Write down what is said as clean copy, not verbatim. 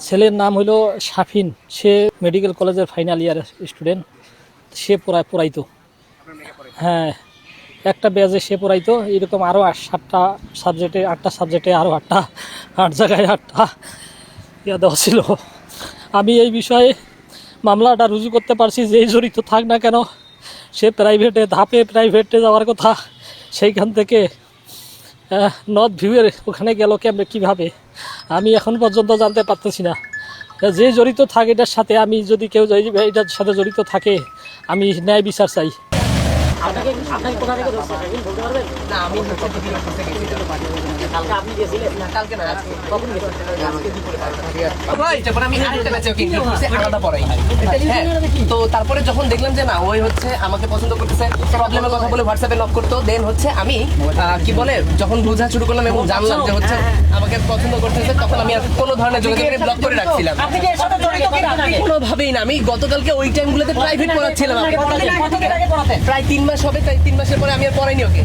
ছেলের নাম হলো শাফিন, সে মেডিকেল কলেজের ফাইনাল ইয়ার স্টুডেন্ট। সে পড়াইতো। হ্যাঁ, একটা ব্যাচে সে পড়াইতো। এরকম আরও 7টা সাবজেক্টে, 8টা সাবজেক্টে আরও 8 জায়গায় 8টা ইয়া দেওয়া ছিল। আমি এই বিষয়ে মামলাটা রুজু করতে পারছি, যেই জড়িত থাক না কেন, সে প্রাইভেটে যাওয়ার কথা, সেইখান থেকে নর্থ ভিউয়ের ওখানে গেল কেমন কীভাবে, আমি এখন পর্যন্ত জানতে পারতেছি না। যে জড়িত থাকে এটার সাথে, আমি যদি কেউ এটার সাথে জড়িত থাকে, আমি ন্যায় বিচার চাই। তো তারপরে যখন দেখলাম যে না ওই হচ্ছে আমাকে পছন্দ করতেছে, প্রবলেমের কথা বলে হোয়াটসঅ্যাপে নক করতো, দেন হচ্ছে আমি কি বলে যখন বোঝা শুরু করলাম এবং জানলাম যে হচ্ছে আমাকে পছন্দ করতেছে, তখন আমি আর কোনো ধরনের যোগাযোগ ব্লক করে রাখছিলাম। কোনোভাবেই না। আমি গতকালকে ওই টাইমগুলোতে প্রাইভেট পড়াচ্ছিলাম, প্রায় 3 মাস হবে। তাই 3 মাসের পরে আমি আর পড়াইনি ওকে।